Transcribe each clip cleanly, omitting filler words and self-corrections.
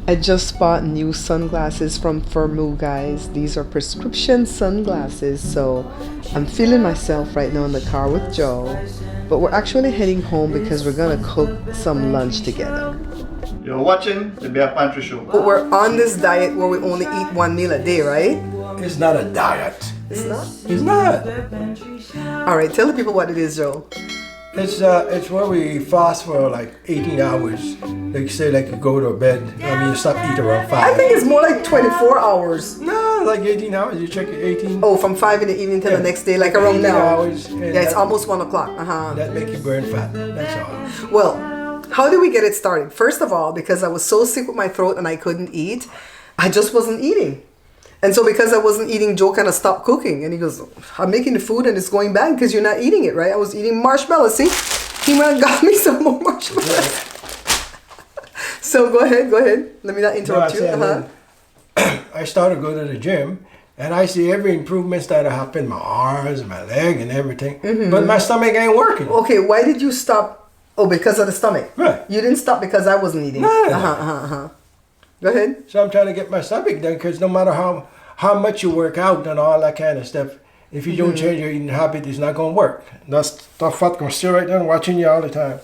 I just bought new sunglasses from Firmoo, guys. These are prescription sunglasses, so I'm feeling myself right now in the car with Joe. But we're actually heading home because we're gonna cook some lunch together. You're watching the Bear Pantry Show. But we're on this diet where we only eat one meal a day, right? It's not a diet. It's not? It's not. Alright, tell the people what it is, Joe. It's where we fast for like 18 hours. Like say like you go to bed, you stop eating around 5. I think it's more like 24 hours. No, like 18 hours. You check it 18. Oh, from 5 in the evening till the next day, like around 18 now. hours. Yeah, it's almost 1 o'clock. That make you burn fat. That's all. Well, how did we get it started? First of all, because I was so sick with my throat and I couldn't eat, I just wasn't eating. And so because I wasn't eating, Joe kind of stopped cooking. And he goes, I'm making the food and it's going bad because you're not eating it, right? I was eating marshmallows. See? He went and got me some more marshmallows. Yeah. So go ahead. Let me not interrupt you. I started going to the gym and I see every improvement started happening, my arms, my leg and everything. Mm-hmm. But my stomach ain't working. Okay, why did you stop? Oh, because of the stomach. Right. You didn't stop because I wasn't eating. No. Go ahead. So I'm trying to get my stomach done because no matter how much you work out and all that kind of stuff, if you don't change your eating habit, it's not going to work. That fat going to stay right there and watching you all the time.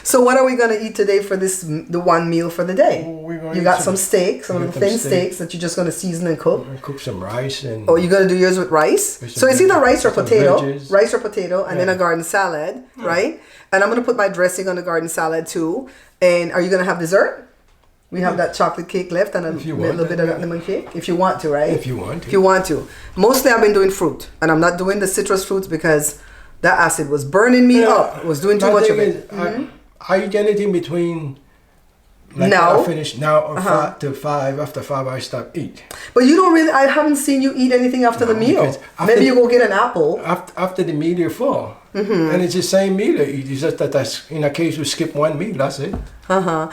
So what are we going to eat today for the one meal for the day? You got some steak, some of the thin steaks that you're just going to season and cook. Cook some rice. And oh, you're going to do yours with rice? So it's either rice or potato. Veggies. Rice or potato and then a garden salad, right? And I'm going to put my dressing on the garden salad too. And are you going to have dessert? We have that chocolate cake left and a little bit of that lemon cake. If you want to, right? If you want to. If you want to. Mostly I've been doing fruit. And I'm not doing the citrus fruits because that acid was burning me up. It was doing too much of it. I eat anything between now. I finish now or 5 to 5. After 5 I stop eat. But you don't really, I haven't seen you eat anything after the meal. Maybe you go get an apple. After the meal you're full. And it's the same meal. It's just that in a case we skip one meal, that's it. Well,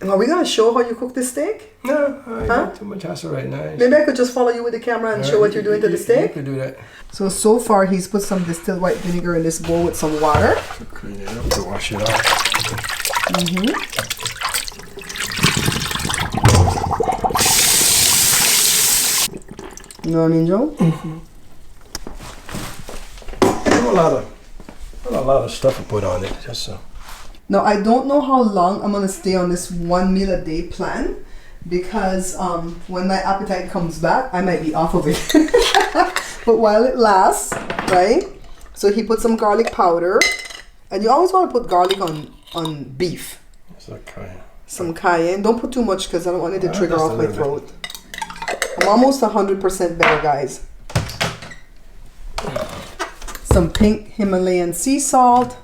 are we going to show how you cook this steak? No, I don't too much hassle right now. Maybe I could just follow you with the camera and show what you're doing to the steak? You could do that. So far he's put some distilled white vinegar in this bowl with some water. To clean it up, to wash it off. You know what I mean, Joe? A lot of stuff to put on it, just so. Now, I don't know how long I'm going to stay on this one meal a day plan because when my appetite comes back, I might be off of it. But while it lasts, right? So he put some garlic powder. And you always want to put garlic on beef. Some cayenne. Don't put too much because I don't want it to trigger off my throat. I'm almost 100% better, guys. Some pink Himalayan sea salt,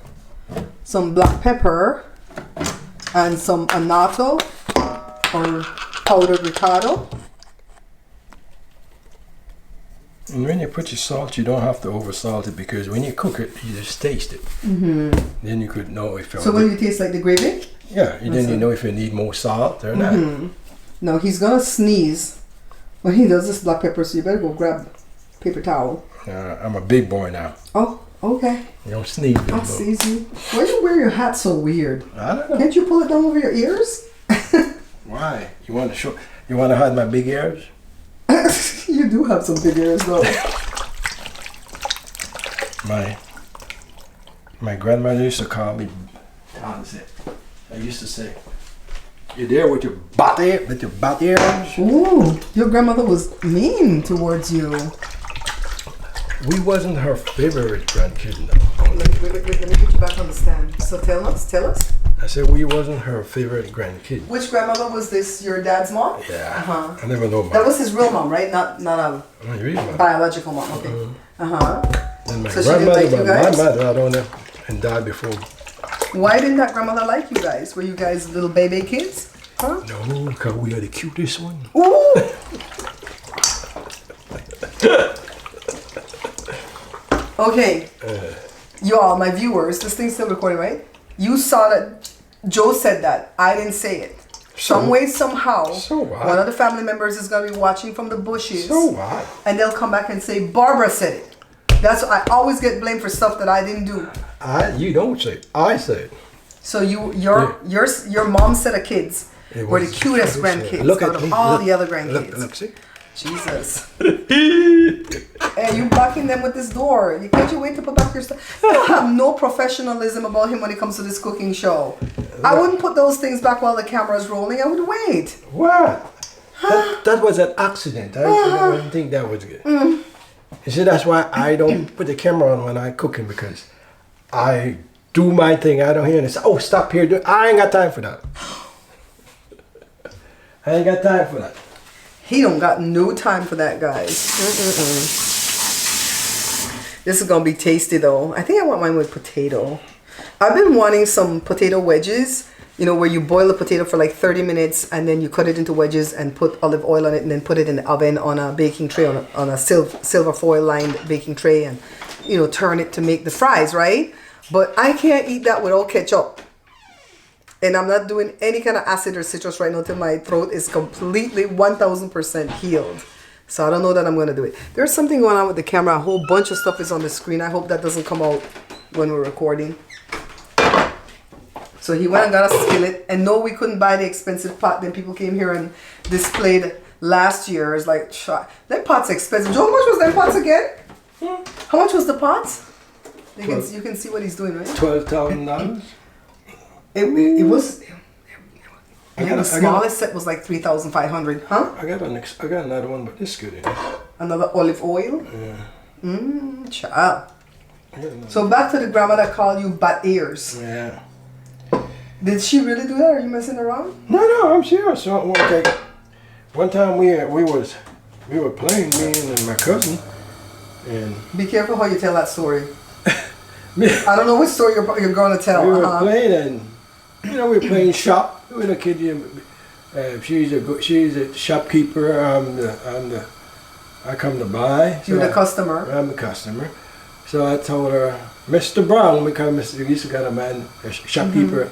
some black pepper, and some annatto or powdered ricotta. And when you put your salt, you don't have to over salt it because when you cook it, you just taste it. Then you could know if. So when you taste like the gravy? Yeah, then you know if you need more salt or not. No, he's gonna sneeze when he does this black pepper, so you better go grab paper towel. I'm a big boy now. Oh, okay. You don't sneeze. I'll sneeze you. Why do you wear your hat so weird? I don't know. Can't you pull it down over your ears? Why? You want to show? You want to hide my big ears? You do have some big ears, though. My grandmother used to call me. I used to say, "You're there with your bat ears." Ooh, your grandmother was mean towards you. We wasn't her favorite grandkid, though. Let me put you back on the stand. So tell us. I said we wasn't her favorite grandkid. Which grandmother was this? Your dad's mom? Yeah. I never know. That was his real mom, right? Not a biological mom. Okay. Then my so she didn't like you guys? My mother, I don't know, and died before. Why didn't that grandmother like you guys? Were you guys little baby kids? Huh? No, because we are the cutest one. Ooh. Okay, you all, my viewers, this thing's still recording, right? You saw that Joe said that. I didn't say it. Some way, somehow, one of the family members is going to be watching from the bushes. So what? And they'll come back and say, Barbara said it. That's I always get blamed for stuff that I didn't do. You don't say it. I say it. So your mom set of kids We're the cutest grandkids out of all the other grandkids. Look, see? Jesus. Hey, you blocking them with this door. You can't you wait to put back your stuff? You have no professionalism about him when it comes to this cooking show. I wouldn't put those things back while the camera's rolling. I would wait. What? That was an accident. I didn't think that was good. You see, that's why I don't put the camera on when I'm cooking, because I do my thing. I don't hear it. Oh, stop here. I ain't got time for that. I ain't got time for that. He don't got no time for that, guys. This is gonna be tasty though. I think I want mine with potato. I've been wanting some potato wedges, you know, where you boil a potato for like 30 minutes and then you cut it into wedges and put olive oil on it and then put it in the oven on a baking tray, on a silver foil lined baking tray, and, you know, turn it to make the fries, right? But I can't eat that without ketchup. And I'm not doing any kind of acid or citrus right now until my throat is completely 1000% healed. So I don't know that I'm going to do it. There's something going on with the camera. A whole bunch of stuff is on the screen. I hope that doesn't come out when we're recording. So he went and got a skillet. And no, we couldn't buy the expensive pot. Then people came here and displayed last year. It's like, that pot's expensive. Joe, how much was that pots again? How much was the pots? You can see what he's doing, right? $12,000. It was. The smallest set was like 3,500, huh? I got another one, but this good. Another olive oil. Yeah. Child. So back to the grandma that called you bat ears. Yeah. Did she really do that? Or are you messing around? No, I'm serious. So, okay. One time we were playing, me and my cousin, and be careful how you tell that story. I don't know which story you're going to tell. We were playing, and we were playing shop with a kid. She's a shopkeeper. I come to buy. You're the customer. I'm the customer. So I told her, Mr. Brown, because we used to got a shopkeeper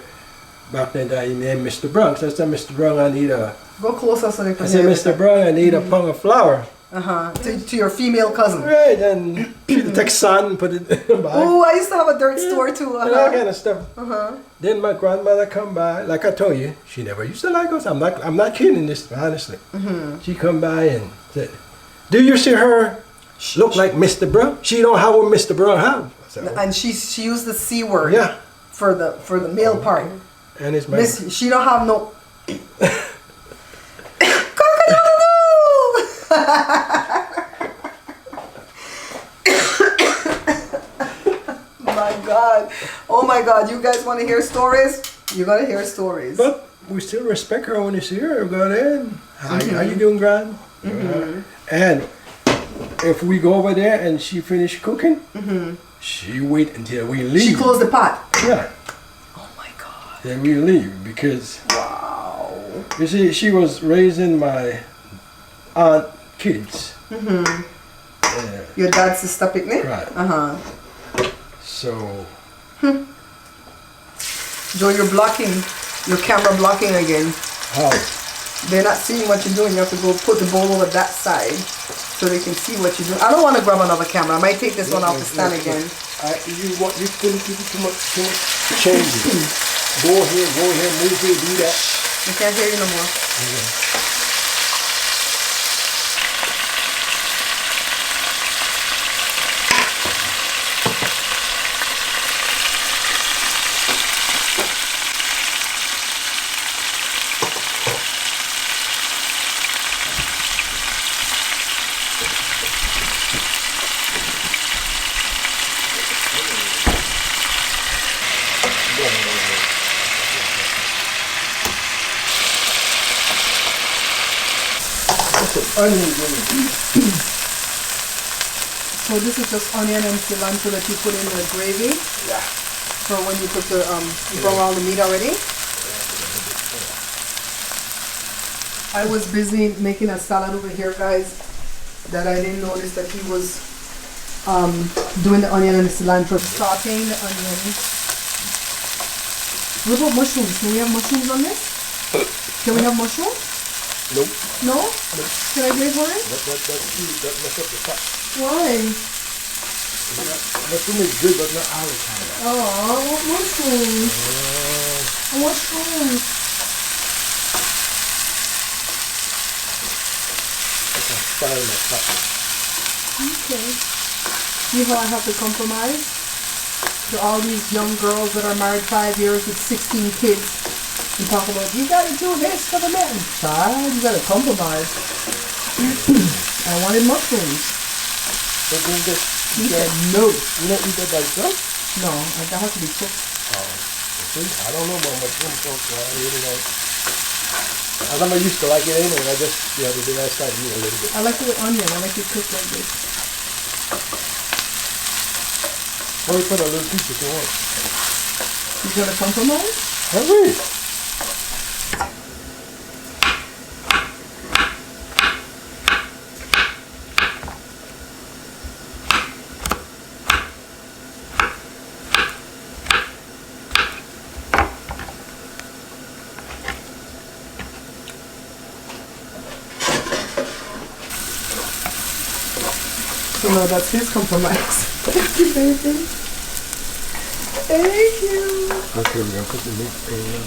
back then that he named Mr. Brown. So I said, Mr. Brown, I need a... Go closer so they can I said, Mr. Brown, I need a pound of flour. To your female cousin. Right, and she take sand and put it in the bag. Oh, I used to have a dirt store too. And that kind of stuff. Then my grandmother come by, like I told you, she never used to like us. I'm not kidding this, honestly. She come by and said, do you see her look like Mr. Brown? She don't have what Mr. Brown have. I said, and she used the C word. Yeah. For the male part. And it's my she don't have no My God. Oh my God. You guys want to hear stories? You're going to hear stories. But we still respect her when you see her. Go in. How you doing, Gran? And if we go over there and she finish cooking, she wait until we leave. She closed the pot. Yeah. Oh my God. Then we leave because... Wow. You see, she was raising my aunt kids. Your dad's sister picnic? Right. So... Joe, you're blocking, your camera blocking again. How? They're not seeing what you're doing. You have to go put the bowl over that side so they can see what you're doing. I don't want to grab another camera. I might take this one off the stand again. You couldn't give too much changes. Go here, move here, do that. I can't hear you no more. So this is just onion and cilantro that you put in the gravy? Yeah. For when you put the, you brought all the meat already? I was busy making a salad over here, guys, that I didn't notice that he was doing the onion and the cilantro, sauteing the onions. What about mushrooms? Can we have mushrooms on this? Can we have mushrooms? Nope. No? Can I wait for it? That mess up the pot. Why? Mushroom is good, but not all the time. Oh, I want mushrooms. I want mushrooms. fire in my pot. Okay. See how I have to compromise? To all these young girls that are married 5 years with 16 kids and talk about, you gotta do this for the men. Child, you gotta compromise. I wanted mushrooms. But then just, He said no. you don't eat that by itself? No, that has to be cooked. Oh, see, I don't know about mushroom folks, so I really don't. I never used to like it anyway. I just, the other day I started eating a little bit. I like it with onion. I like it cooked like this. Or we put a little piece if you want. You gonna compromise? Have we? So no, that's his compromise. Thank you, baby. Thank you. Okay, we're gonna put the meat in.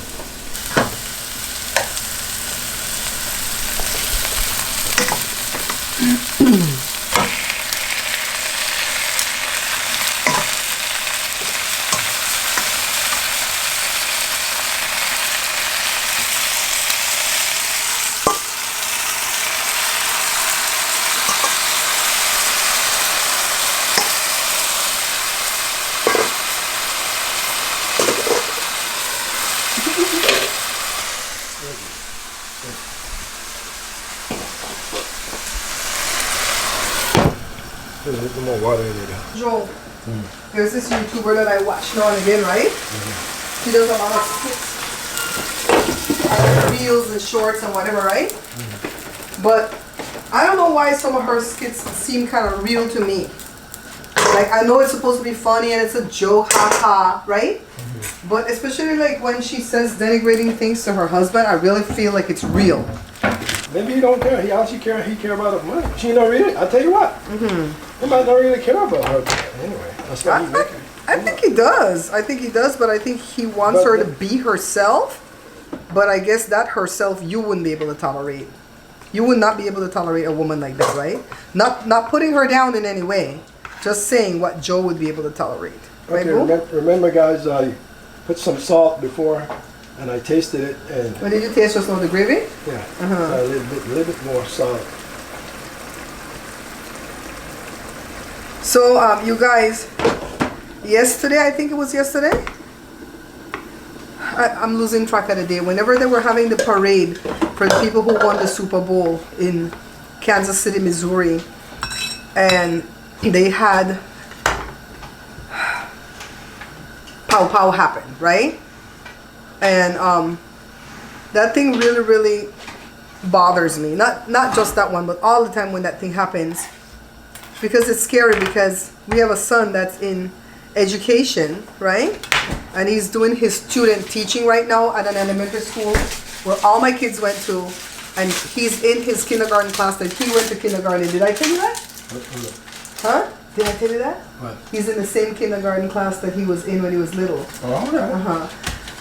There's a little more water in it. Joe, there's this YouTuber that I watch now and again, right? He does a lot of skits, reels and shorts and whatever, right? But I don't know why some of her skits seem kind of real to me. Like, I know it's supposed to be funny and it's a joke, haha, right? But especially like when she says denigrating things to her husband, I really feel like it's real. Maybe he don't care. He care about her money. She don't really. I tell you what. He might not really care about her. Anyway, that's what he's making. I think he does. I think he does, but I think he wants her to be herself. But I guess that herself you wouldn't be able to tolerate. You would not be able to tolerate a woman like that, right? Not putting her down in any way. Just saying what Joe would be able to tolerate. Right, Okay, remember guys, I put some salt before and I tasted it and What did you taste just now, the gravy? yeah, so a little bit more salt. So, you guys, yesterday, I think it was yesterday, I'm losing track of the day. Whenever they were having the parade for the people who won the Super Bowl in Kansas City, Missouri, and they had pow pow happen, right? And that thing really bothers me. Not just that one, but all the time when that thing happens, because it's scary. Because we have a son that's in education, right? And he's doing his student teaching right now at an elementary school where all my kids went to, and he's in his kindergarten class that he went to kindergarten. Did I tell you that? Huh? Did I tell you that? What? He's in the same kindergarten class that he was in when he was little. Oh, okay.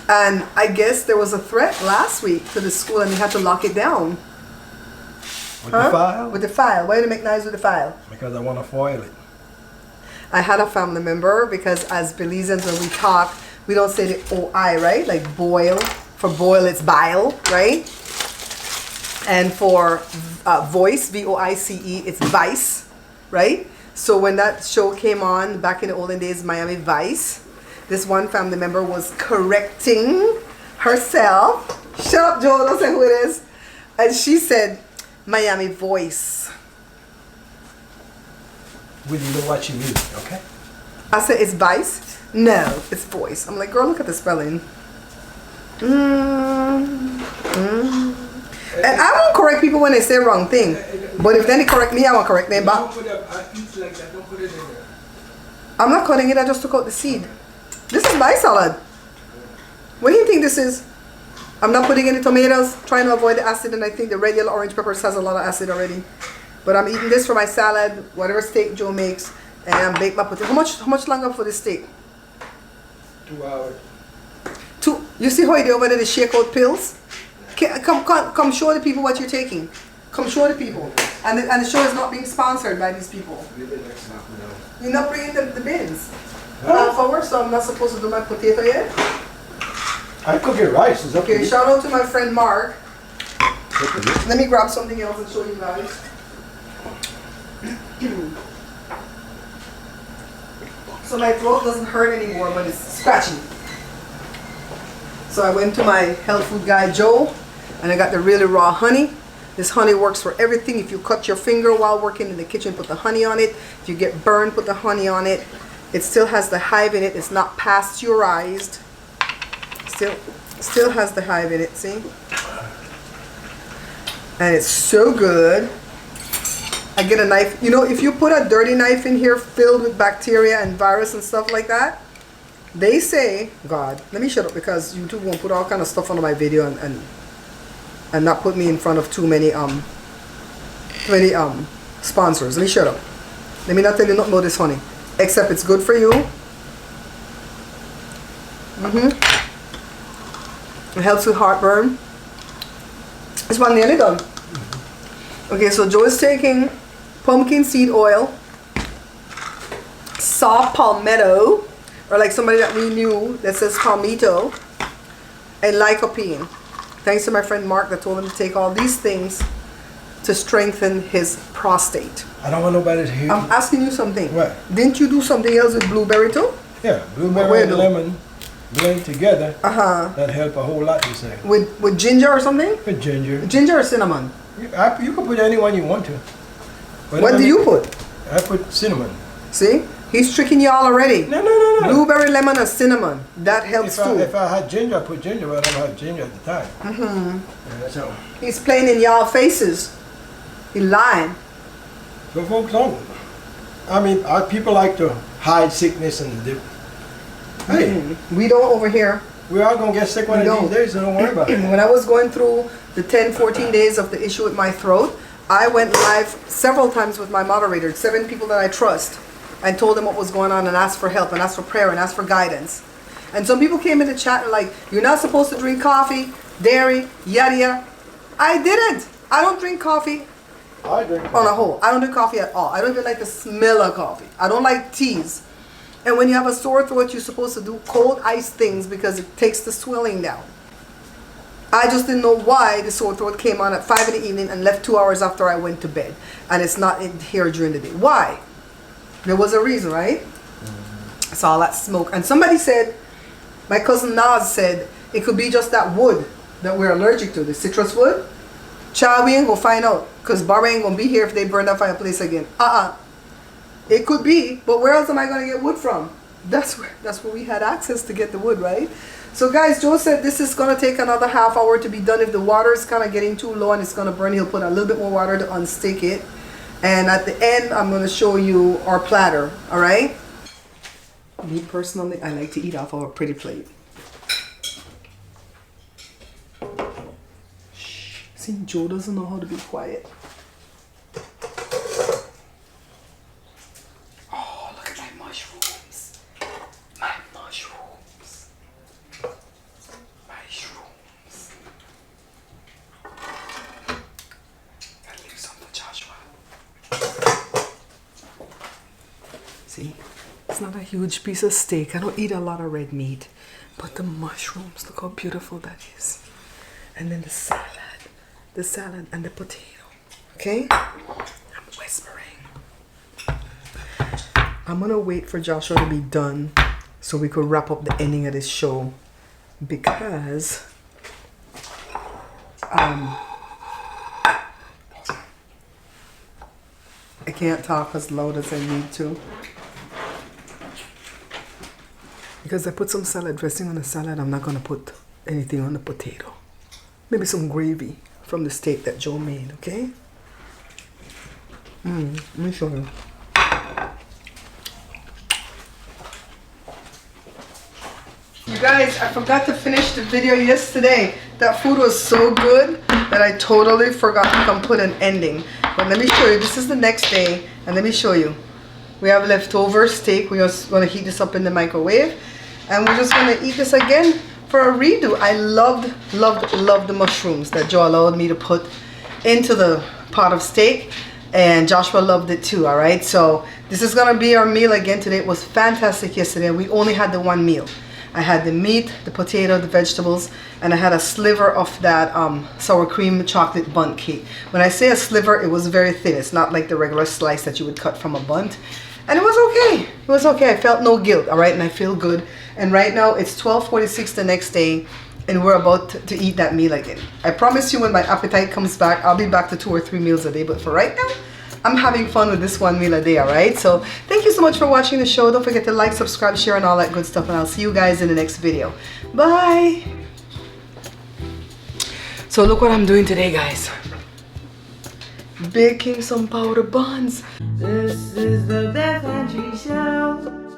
And I guess there was a threat last week to the school and they had to lock it down. With the file? With the file. Why did they make noise with the file? Because I want to foil it. I had a family member, because as Belizeans when we talk, we don't say the OI, right? Like boil. For boil, it's bile, right? And for voice, V-O-I-C-E, it's vice, right? So when that show came on back in the olden days, Miami Vice, this one family member was correcting herself. Shut up, Joe, don't say who it is. And she said, Miami Voice. We didn't know what you mean, okay? I said, it's Vice? No, it's Voice. I'm like, girl, look at the spelling. And I won't correct people when they say wrong thing. But if they correct me, I won't correct them back. I'm not cutting it, I just took out the seed. This is my salad. What do you think this is? I'm not putting any tomatoes, trying to avoid the acid, and I think the red, yellow, orange peppers has a lot of acid already. But I'm eating this for my salad, whatever steak Joe makes, and I'm baked my potato. How much longer for the steak? 2 hours. You see how I do over there, the shake out pills? Come show the people what you're taking. Come show the people. And the show is not being sponsored by these people. You're not bringing the bins. Forward, so I'm not supposed to do my potato yet. I cook your rice. It's Okay, shout out to my friend Mark. Let me grab something else and show you guys. So my throat doesn't hurt anymore, but it's scratchy. So I went to my health food guy Joe, and I got the really raw honey. This honey works for everything. If you cut your finger while working in the kitchen, put the honey on it. If you get burned, put the honey on it. It still has the hive in it. It's not pasteurized. Still has the hive in it, see? And it's so good. I get a knife. You know, if you put a dirty knife in here filled with bacteria and virus and stuff like that, they say, God, let me shut up because YouTube won't put all kind of stuff on my video and not put me in front of too many sponsors. Let me shut up. Let me not tell you nothing about this honey. Except it's good for you. It helps with heartburn. It's about nearly done. Okay, so Joe is taking pumpkin seed oil, soft palmetto, or like somebody that we knew that says palmito, and lycopene. Thanks to my friend Mark that told him to take all these things to strengthen his prostate. I don't want nobody to hear. I'm asking you something. What? Didn't you do something else with blueberry too? Yeah, blueberry and lemon blend together. Uh-huh. That help a whole lot, you say. With ginger or something? With ginger. Ginger or cinnamon? You can put anyone you want to. What do you put? I put cinnamon. See? He's tricking y'all already. No. Blueberry, lemon, or cinnamon. That helps too. If I had ginger, I put ginger, but I don't have ginger at the time. Yeah, so. He's playing in y'all faces. He lying. So folks don't. I mean, people like to hide sickness and dip. Hey, We don't over here. we're all gonna get sick one of these days, so don't worry about it. When I was going through the 10, 14 days of the issue with my throat, I went live several times with my moderator, 7 people that I trust, and told them what was going on and asked for help and asked for prayer and asked for guidance. And some people came in the chat and like, you're not supposed to drink coffee, dairy, yada yada. I didn't. I don't drink coffee I drink on a whole. I don't drink coffee at all. I don't even like the smell of coffee. I don't like teas. And when you have a sore throat, you're supposed to do cold ice things because it takes the swelling down. I just didn't know why the sore throat came on at 5 in the evening and left 2 hours after I went to bed. And it's not in here during the day. Why? There was a reason, right? It's all that smoke. And somebody said, my cousin Naz said, it could be just that wood that we're allergic to, the citrus wood. Child, we ain't gonna find out. Because Barbara ain't gonna be here if they burn that fireplace again. It could be, but where else am I gonna get wood from? That's where we had access to get the wood, right? So guys, Joe said this is gonna take another half hour to be done. If the water is kind of getting too low and it's gonna burn, he'll put a little bit more water to unstick it. And at the end, I'm gonna show you our platter, all right? Me personally, I like to eat off of a pretty plate. Shh. See, Joe doesn't know how to be quiet. Oh, look at my mushrooms. My mushrooms. Mushrooms. Gotta leave some for Joshua. See? It's not a huge piece of steak. I don't eat a lot of red meat. But the mushrooms, look how beautiful that is. And then the salad and the potato. Okay? I'm whispering. I'm gonna wait for Joshua to be done so we could wrap up the ending of this show. Because I can't talk as loud as I need to. Because I put some salad dressing on the salad, I'm not going to put anything on the potato. Maybe some gravy from the steak that Joe made, okay? Let me show you. You guys, I forgot to finish the video yesterday. That food was so good that I totally forgot to come put an ending. But let me show you. This is the next day, and let me show you. We have leftover steak. We're just going to heat this up in the microwave. And we're just going to eat this again for a redo. I loved the mushrooms that Joe allowed me to put into the pot of steak. and Joshua loved it too. All right, so this is gonna be our meal again today. It was fantastic yesterday. We only had the one meal. I had the meat, the potato, the vegetables, and I had a sliver of that sour cream chocolate bundt cake. When I say a sliver, it was very thin. It's not like the regular slice that you would cut from a bundt. And it was okay. It was okay. I felt no guilt, all right? And I feel good. And right now, it's 12:46 the next day, and we're about to eat that meal again. I promise you, when my appetite comes back, I'll be back to 2 or 3 meals a day. But for right now, I'm having fun with this one meal a day, all right? So thank you so much for watching the show. Don't forget to like, subscribe, share, and all that good stuff. And I'll see you guys in the next video. Bye. So look what I'm doing today, guys. Baking some powder buns. This is the Beth Country Show.